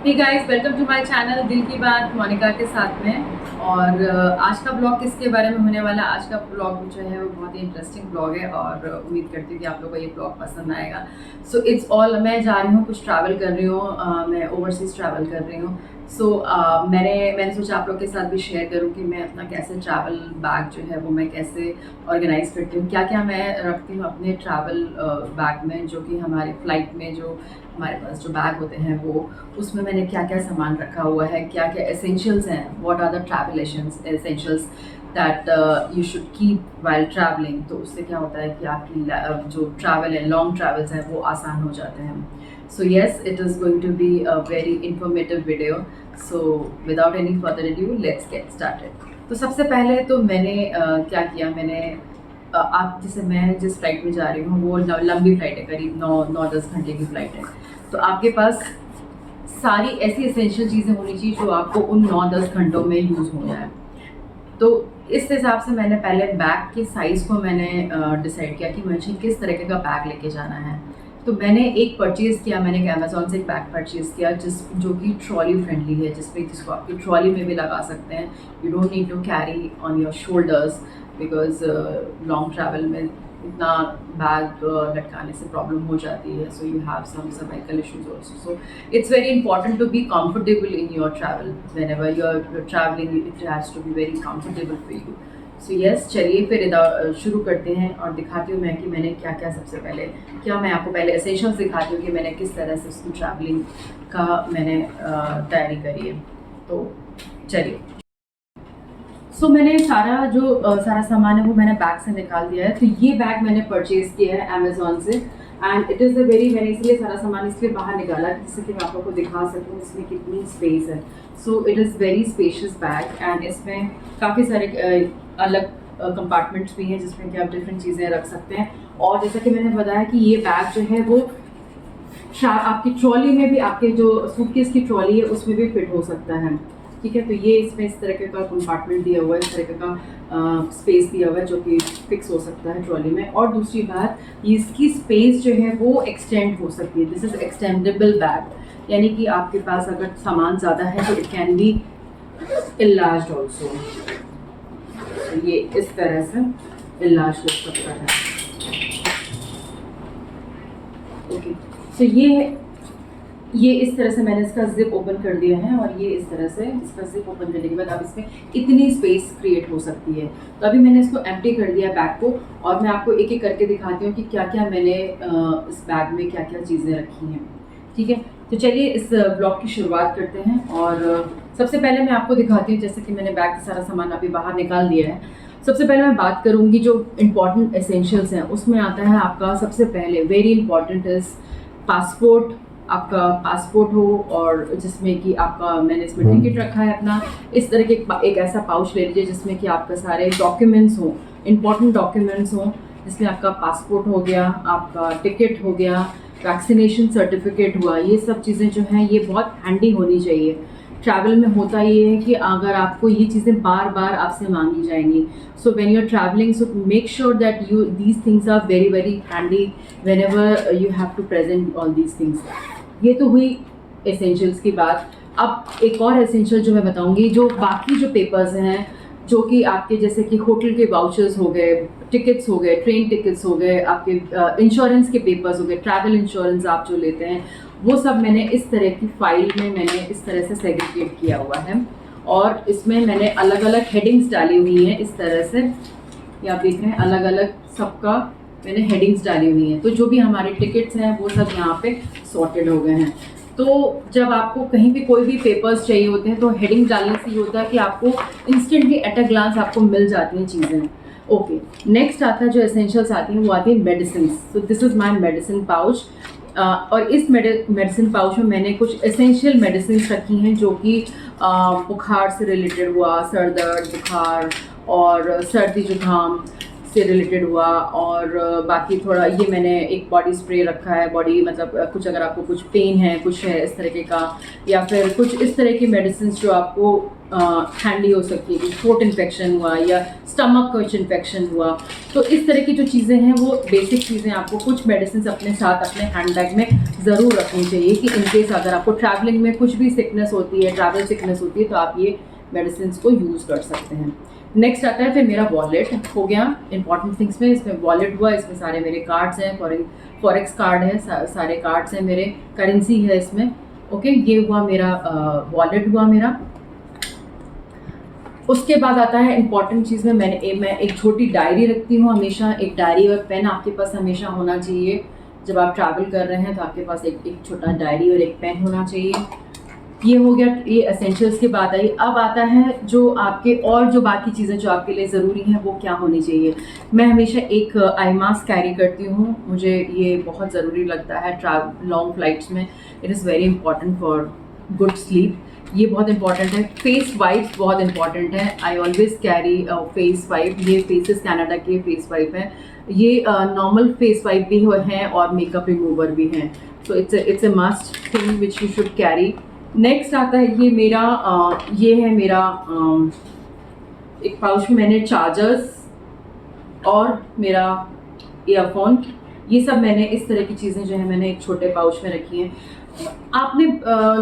Hey guys, welcome to my channel दिल की बात मोनिका के साथ में। और आज का ब्लॉग किसके बारे में होने वाला है? आज का ब्लॉग जो है वो बहुत ही इंटरेस्टिंग ब्लॉग है और उम्मीद करती हूँ कि आप लोगों को ये ब्लॉग पसंद आएगा। सो इट्स ऑल, मैं जा रही हूँ, कुछ ट्रैवल कर रही हूँ, मैं ओवरसीज़ ट्रैवल कर रही हूँ। सो मैंने सोचा आप लोग के साथ भी शेयर करूँ कि मैं अपना कैसे ट्रैवल बैग जो है वो मैं कैसे ऑर्गेनाइज़ करती हूँ, क्या क्या मैं रखती हूँ अपने ट्रैवल बैग में, जो कि हमारे फ़्लाइट में जो हमारे पास जो बैग होते हैं वो उसमें मैंने क्या क्या सामान रखा हुआ है, क्या क्या एसेंशियल्स हैं, what are the travel essentials that you should keep while travelling. तो उससे क्या होता है कि आपकी जो ट्रैवल है, लॉन्ग ट्रैवल्स हैं, वो आसान हो जाते हैं। So yes, it is going to be a very informative video. So without any further adieu, let's get started. तो सबसे पहले तो मैंने क्या किया, मैंने आप जैसे मैं जिस फ्लाइट में जा रही हूँ वो लंबी फ़्लाइट है, करीब 9-10 घंटे की फ़्लाइट है। तो आपके पास सारी ऐसी एसेंशियल चीज़ें होनी चाहिए जो आपको उन 9-10 घंटों में यूज़ हो जाए। तो इस हिसाब से मैंने पहले बैग के साइज़ को मैंने डिसाइड किया कि मुझे किस तरीके का बैग लेके जाना है। तो मैंने एक परचेज़ किया, मैंने एक अमेज़ॉन से एक बैग परचेज़ किया जो कि ट्रॉली फ्रेंडली है, जिसको आपकी ट्रॉली में भी लगा सकते हैं। You don't need to carry on your shoulders because long travel में इतना बैग लटकाने से प्रॉब्लम हो जाती है। So you have some cervical issues also. So it's very important to be comfortable in your travel. Whenever you are travelling it has to be very comfortable for you. So yes, चलिए फिर शुरू करते हैं और दिखाती हूँ मैं कि मैंने क्या क्या सबसे पहले क्या, मैं आपको पहले एसेंशियल्स दिखाती हूँ कि मैंने किस तरह से उसकी ट्रैवलिंग का मैंने तैयारी करी है। तो चलिए। सो मैंने सारा सामान है वो मैंने बैग से निकाल दिया है। तो ये बैग मैंने परचेज़ किया है अमेज़ॉन से and it is a very, मैंने इसलिए सारा सामान इसलिए बाहर निकाला जिससे कि मैं आप लोगों को दिखा सकूँ इसमें कितनी स्पेस है। So it is very spacious bag and इसमें काफ़ी सारे अलग कंपार्टमेंट्स भी हैं जिसमें कि आप डिफरेंट चीज़ें रख सकते हैं। और जैसा कि मैंने बताया कि ये बैग जो है वो आपकी ट्रॉली में भी, आपके जो सूटकेस की ट्रॉली है उसमें भी फिट हो सकता है। ठीक है, तो ये इसमें इस तरह का कंपार्टमेंट दिया हुआ है, इस तरह का स्पेस दिया हुआ है जो कि फिक्स हो सकता है ट्रॉली में। और दूसरी बात, इसकी स्पेस जो है वो एक्सटेंड हो सकती है। दिस इज़ एक्सटेंडेबल बैग, यानी कि आपके पास अगर सामान ज़्यादा है तो it can be enlarged also. ये इस तरह से इनलार्ज हो सकता है। ओके, सो ये इस तरह से मैंने इसका जिप ओपन कर दिया है और ये इस तरह से इसका जिप ओपन करने के बाद अब इसमें इतनी स्पेस क्रिएट हो सकती है। तो अभी मैंने इसको एम्प्टी कर दिया बैग को और मैं आपको एक एक करके दिखाती हूँ कि क्या क्या मैंने इस बैग में क्या क्या चीज़ें रखी हैं। ठीक है, तो चलिए इस ब्लॉग की शुरुआत करते हैं। और सबसे पहले मैं आपको दिखाती हूँ, जैसे कि मैंने बैग से सारा सामान अभी बाहर निकाल दिया है। सबसे पहले मैं बात करूँगी जो इम्पॉर्टेंट एसेंशियल्स हैं, उसमें आता है आपका सबसे पहले वेरी इंपॉर्टेंट इज़ पासपोर्ट। आपका पासपोर्ट हो और जिसमें कि आपका, मैंने इसमें टिकट रखा है अपना। इस तरह के एक ऐसा पाउच ले लीजिए जिसमें कि आपका सारे डॉक्यूमेंट्स हों, इंपॉर्टेंट डॉक्यूमेंट्स हों, जिसमें आपका पासपोर्ट हो गया, आपका टिकट हो गया, वैक्सीनेशन सर्टिफिकेट हुआ। ये सब चीज़ें जो हैं ये बहुत हैंडी होनी चाहिए। ट्रैवल में होता ये है कि अगर आपको ये चीज़ें बार बार आपसे मांगी जाएंगी, so when you are travelling, so make sure that these things are very very handy whenever you have to present all these things. ये तो हुई एसेंशियल्स की बात। अब एक और एसेंशियल जो मैं बताऊंगी, जो बाकी जो पेपर्स हैं, जो कि आपके जैसे कि होटल के वाउचर्स हो गए, टिकट्स हो गए, ट्रेन टिकट्स हो गए, आपके इंश्योरेंस के पेपर्स हो गए, ट्रैवल इंश्योरेंस आप जो लेते हैं, वो सब मैंने इस तरह की फाइल में मैंने इस तरह से सेग्रीगेट किया हुआ है। और इसमें मैंने अलग अलग हेडिंग्स डाली हुई हैं इस तरह से, ये आप देख रहे हैं, अलग अलग सबका मैंने हेडिंग्स डाली हुई हैं। तो जो भी हमारे टिकट्स हैं वो सब यहाँ पे सॉर्टेड हो गए हैं। तो जब आपको कहीं भी कोई भी पेपर्स चाहिए होते हैं तो हेडिंग डालने से ये होता है कि आपको इंस्टेंटली एट अ ग्लांस आपको मिल जाती हैं चीज़ें। ओके, नेक्स्ट आता है जो एसेंशियल्स आती हैं वो आती है medicine. So this is my medicine pouch. और इस मेडिसिन पाउच में मैंने कुछ एसेंशियल मेडिसिन रखी हैं जो कि बुखार से रिलेटेड हुआ, सर दर्द, बुखार और सर्दी जुकाम, से रिलेटेड हुआ, और बाकी थोड़ा ये मैंने एक बॉडी स्प्रे रखा है, बॉडी मतलब कुछ अगर आपको कुछ पेन है, कुछ है इस तरीके का, या फिर कुछ इस तरह की मेडिसिन जो आपको हैंडी हो सकती है, थ्रोट इन्फेक्शन हुआ या स्टमक कुछ इन्फेक्शन हुआ, तो इस तरह की जो चीज़ें हैं वो बेसिक चीज़ें आपको कुछ मेडिसिन अपने साथ अपने हैंडबैग में ज़रूर रखनी चाहिए कि इनकेस अगर आपको ट्रैवलिंग में कुछ भी सिकनेस होती है, ट्रैवल सिकनेस होती है, तो आप ये मेडिसिन को यूज़ कर सकते हैं। नेक्स्ट आता है फिर मेरा वॉलेट हो गया इंपॉर्टेंट थिंग्स में। इसमें वॉलेट हुआ, इसमें सारे मेरे कार्ड्स हैं, फॉरेक्स कार्ड है, सारे कार्ड्स हैं मेरे, करेंसी है इसमें। ओके, ये हुआ मेरा वॉलेट हुआ मेरा। उसके बाद आता है इंपॉर्टेंट चीज़ में मैं एक छोटी डायरी रखती हूँ हमेशा। एक डायरी और पेन आपके पास हमेशा होना चाहिए। जब आप ट्रैवल कर रहे हैं तो आपके पास एक छोटा डायरी और एक पेन होना चाहिए। ये हो गया, ये एसेंशियल्स की बात आई। अब आता है जो आपके और जो बाकी चीज़ें जो आपके लिए ज़रूरी हैं वो क्या होनी चाहिए। मैं हमेशा एक आई मास्क कैरी करती हूँ, मुझे ये बहुत ज़रूरी लगता है लॉन्ग फ्लाइट्स में। It is very important for good sleep, ये बहुत इंपॉर्टेंट है। फेस वाइप बहुत इंपॉर्टेंट है, I always carry face wipe. ये फेसेस कनाडा के फेस वाइप है, ये नॉर्मल फेस वाइप भी हैं और मेकअप रिमूवर भी हैं, so it's a must thing which you should carry. Next आता है ये मेरा ये है मेरा एक पाउच में मैंने चार्जर्स और मेरा ईयरफोन, ये सब मैंने इस तरह की चीज़ें जो है मैंने एक छोटे पाउच में रखी हैं। आपने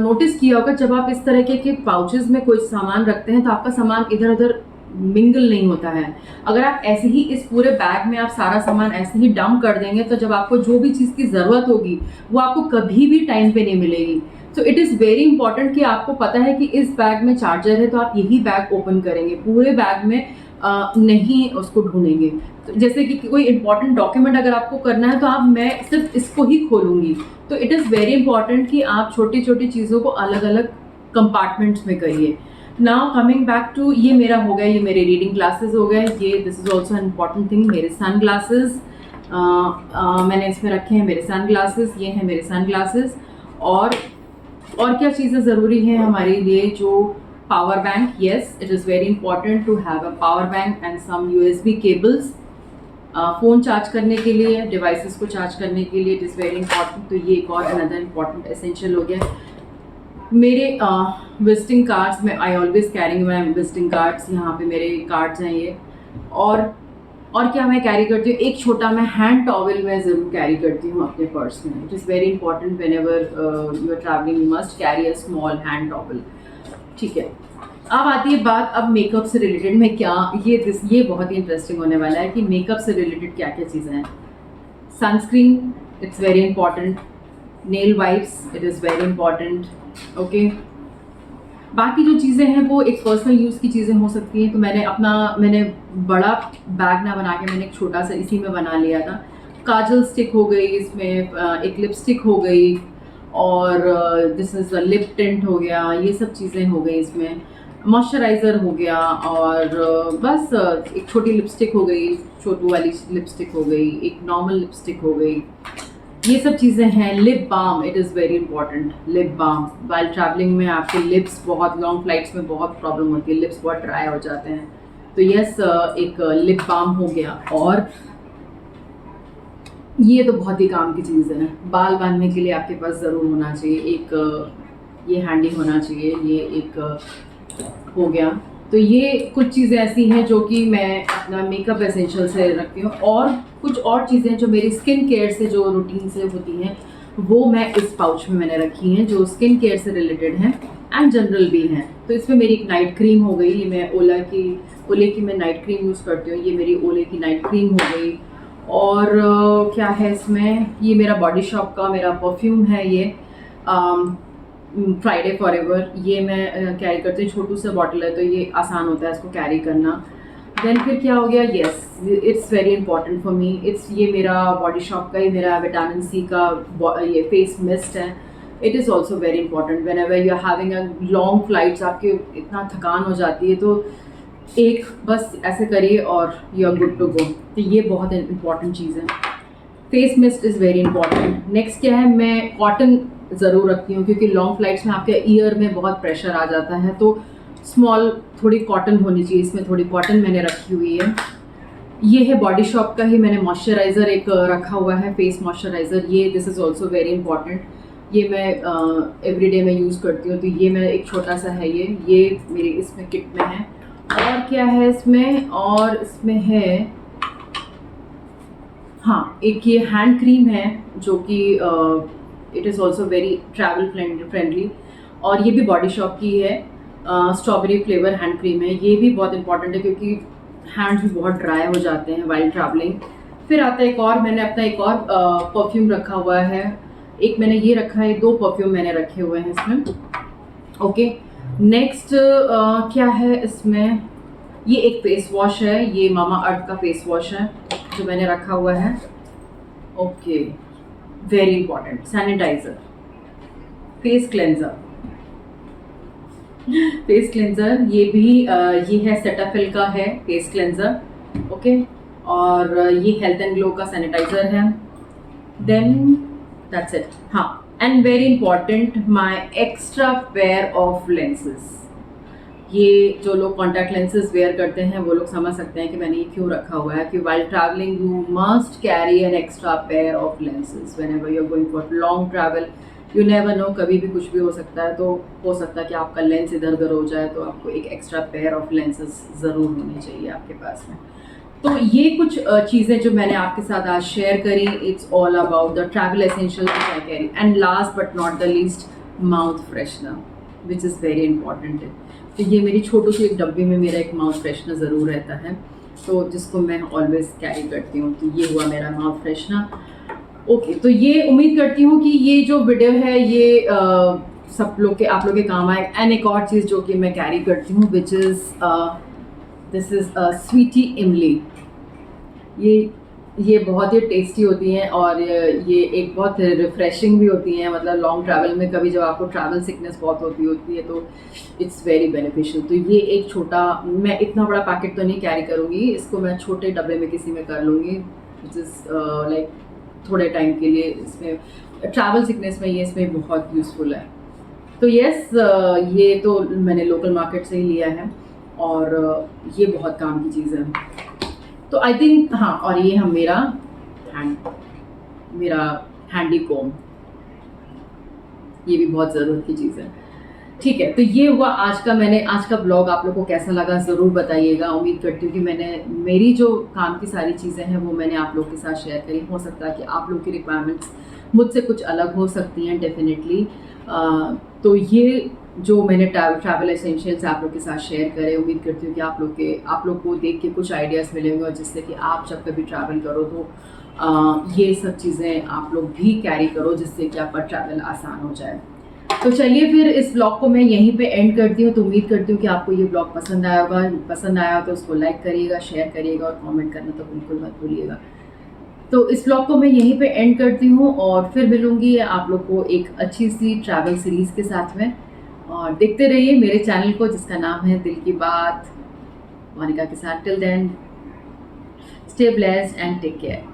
नोटिस किया होगा जब आप इस तरह के पाउचेस में कोई सामान रखते हैं तो आपका सामान इधर उधर मिंगल नहीं होता है। अगर आप ऐसे ही इस पूरे बैग में आप सारा सामान ऐसे ही डंप कर देंगे तो जब आपको जो भी चीज़ की ज़रूरत होगी वो आपको कभी भी टाइम पे नहीं मिलेगी। So it is very important कि आपको पता है कि इस बैग में चार्जर है तो आप यही बैग ओपन करेंगे, पूरे बैग में नहीं उसको ढूंढेंगे। तो जैसे कि कोई इंपॉर्टेंट डॉक्यूमेंट अगर आपको करना है तो मैं सिर्फ इसको ही खोलूँगी। तो इट इज़ वेरी इंपॉर्टेंट कि आप छोटी छोटी चीज़ों को अलग अलग कंपार्टमेंट्स में करिए। नाउ कमिंग बैक टू, ये मेरा हो गया, ये मेरे रीडिंग ग्लासेस हो गए, ये this is also an important thing. मेरे सन ग्लासेस मैंने इसमें रखे हैं, मेरे सन ग्लासेस, ये हैं मेरे सन ग्लासेस। और क्या चीज़ें ज़रूरी हैं हमारे लिए, जो power bank, yes it is very important to have a power bank and some USB cables, phone charge करने के लिए, डिवाइसेस को चार्ज करने के लिए, इट इज़ वेरी इंपॉर्टेंट। तो ये एक और अनदर इम्पॉर्टेंट एसेंशियल हो गया। मेरे विजिटिंग कार्ड्स में I always carrying my visiting cards, यहाँ पे मेरे कार्ड्स हैं ये। और क्या मैं कैरी करती हूँ, एक छोटा मैं हैंड टॉवल मैं ज़रूर कैरी करती हूँ अपने पर्स में। It is very important whenever you are travelling you must carry a small hand towel. ठीक है, अब आती है बात अब मेकअप से रिलेटेड में क्या, ये बहुत ही इंटरेस्टिंग होने वाला है कि मेकअप से रिलेटेड क्या क्या चीज़ें हैं। Sunscreen, it's very important. Nail wipes, it is very important. Okay, बाकी जो चीज़ें हैं वो एक पर्सनल यूज़ की चीज़ें हो सकती हैं। तो मैंने बड़ा बैग ना बना के मैंने एक छोटा सा इसी में बना लिया था। काजल स्टिक हो गई इसमें, एक लिपस्टिक हो गई, और दिस इज़ लिप टिंट हो गया, ये सब चीज़ें हो गई इसमें। मॉइस्चराइज़र हो गया, और बस एक छोटी लिपस्टिक हो गई, छोटू वाली लिपस्टिक हो गई, एक नॉर्मल लिपस्टिक हो गई, ये सब चीज़ें हैं। Lip balm, it is very important. Lip balm, while travelling में आपके लिप्स बहुत लॉन्ग फ्लाइट्स में बहुत प्रॉब्लम होती है, लिप्स बहुत ड्राई हो जाते हैं, तो यस एक लिप बाम हो गया। और ये तो बहुत ही काम की चीज़ है, बाल बांधने के लिए आपके पास ज़रूर होना चाहिए एक, ये हैंडी होना चाहिए, ये एक हो गया। तो ये कुछ चीज़ें ऐसी हैं जो कि मैं अपना मेकअप एसेंशियल से रखती हूँ। और कुछ और चीज़ें जो मेरी स्किन केयर से जो रूटीन से होती हैं वो मैं इस पाउच में मैंने रखी हैं, जो स्किन केयर से रिलेटेड हैं एंड जनरल भी हैं। तो इसमें मेरी एक नाइट क्रीम हो गई, ये मैं ओले की मैं नाइट क्रीम यूज़ करती हूँ, ये मेरी ओले की नाइट क्रीम हो गई। और क्या है इसमें, ये मेरा बॉडी शॉप का मेरा परफ्यूम है, ये फ्राइडे फॉरएवर, ये मैं कैरी करती हूँ। छोटू सा बॉटल है तो ये आसान होता है इसको कैरी करना। देन फिर क्या हो गया, yes it's very important for me, it's ये मेरा बॉडी शॉप का ही मेरा विटामिन सी का ये फेस मिस्ट है। It is also very important whenever you are having a long flights, आपके इतना थकान हो जाती है तो एक बस ऐसे करिए और you are good to go. तो ये बहुत इंपॉर्टेंट चीज़ है। Face mist is very important. Next क्या है, मैं कॉटन ज़रूर रखती हूँ क्योंकि लॉन्ग फ्लाइट्स में आपके ईयर में बहुत प्रेशर आ जाता है, तो स्मॉल थोड़ी कॉटन होनी चाहिए, इसमें थोड़ी कॉटन मैंने रखी हुई है। ये है बॉडी शॉप का ही, मैंने मॉइस्चराइज़र एक रखा हुआ है, फेस मॉइस्चराइज़र। ये this is also very important, ये मैं एवरीडे में यूज़ करती हूँ। तो ये मेरा एक छोटा सा है, ये मेरी इसमें किट में है। और क्या है इसमें, और इसमें है, हाँ, एक ये हैंड क्रीम है जो कि it is also very travel friendly, और ये भी बॉडी शॉप की है। स्ट्रॉबेरी फ्लेवर हैंड क्रीम है। ये भी बहुत इंपॉर्टेंट है क्योंकि हैंड्स भी बहुत ड्राई हो जाते हैं वाइल ट्रैवलिंग। फिर आता है एक और, मैंने अपना एक और परफ्यूम रखा हुआ है। एक मैंने ये रखा है, 2 परफ्यूम मैंने रखे हुए हैं इसमें। ओके, नेक्स्ट क्या है इसमें, ये एक फेस वॉश है, ये मामा अर्थ का फेस वॉश है जो मैंने रखा हुआ है। Okay, very important, sanitiser, face cleanser, face cleanser, ये भी ये है सेटाफिल का है फेस क्लेंजर। ओके, और ये हेल्थ एंड ग्लो का सैनिटाइजर है। Then that's it. हाँ, and very important, my extra pair of lenses. ये जो लोग कॉन्टैक्ट लेंसेज वेयर करते हैं वो लोग समझ सकते हैं कि मैंने ये क्यों रखा हुआ है, कि while travelling you must carry an extra pair of lenses whenever you are going for long travel. You never know, कभी भी कुछ भी हो सकता है। तो हो सकता है कि आपका लेंस इधर उधर हो जाए, तो आपको एक एक्स्ट्रा पेयर ऑफ लेंसेज ज़रूर होनी चाहिए आपके पास में। तो ये कुछ चीज़ें जो मैंने आपके साथ आज शेयर करी, it's all about the travel essential which I carry. And last but not the least, mouth freshener which is very important है। तो ये मेरी छोटी सी एक डब्बी में मेरा एक माउथ फ्रेशनर ज़रूर रहता है, तो जिसको मैं ऑलवेज कैरी करती हूँ। तो ये हुआ मेरा माउथ फ्रेशनर। ओके, तो ये उम्मीद करती हूँ कि ये जो वीडियो है ये सब लोग के, आप लोग के काम आए। एंड एक और चीज़ जो कि मैं कैरी करती हूँ which is this is sweety इमली। ये बहुत ही टेस्टी होती हैं, और ये एक बहुत रिफ़्रेशिंग भी होती हैं। मतलब लॉन्ग ट्रैवल में कभी जब आपको ट्रैवल सिकनेस बहुत होती है तो इट्स वेरी बेनिफिशियल। तो ये एक छोटा, मैं इतना बड़ा पैकेट तो नहीं कैरी करूँगी, इसको मैं छोटे डब्बे में किसी में कर लूँगी, विच इज़ लाइक थोड़े टाइम के लिए। इसमें ट्रैवल सिकनेस में ये इसमें बहुत यूज़फुल है। तो यस, ये तो मैंने लोकल मार्केट से ही लिया है, और ये बहुत काम की चीज़ है। तो आई थिंक, हाँ, और ये हम मेरा हैंडी कॉम, ये भी बहुत ज़रूरत की चीज़ है। ठीक है, तो ये हुआ आज का ब्लॉग। आप लोगों को कैसा लगा ज़रूर बताइएगा। उम्मीद करती हूँ कि मेरी जो काम की सारी चीज़ें हैं वो मैंने आप लोग के साथ शेयर करी। हो सकता है कि आप लोग की रिक्वायरमेंट्स मुझसे कुछ अलग हो सकती हैं, डेफिनेटली। तो ये जो मैंने ट्रैवल एसेंशियल्स आप लोग के साथ शेयर करे, उम्मीद करती हूँ कि आप लोग को देख के कुछ आइडियाज़ मिलेंगे, और जिससे कि आप जब कभी ट्रैवल करो तो ये सब चीज़ें आप लोग भी कैरी करो, जिससे कि आपका ट्रैवल आसान हो जाए। तो चलिए फिर इस ब्लॉग को मैं यहीं पे एंड करती हूँ। तो उम्मीद करती हूँ कि आपको ये ब्लॉग पसंद आया होगा। पसंद आया हो तो उसको लाइक करिएगा, शेयर करिएगा, और कमेंट करना तो बिल्कुल मत भूलिएगा। तो इस ब्लॉग को मैं यहीं पे एंड करती हूँ, और फिर मिलूँगी आप लोग को एक अच्छी सी ट्रैवल सीरीज़ के साथ में। और देखते रहिए मेरे चैनल को, जिसका नाम है दिल की बात मोनिका के साथ। Till then, stay blessed and take care.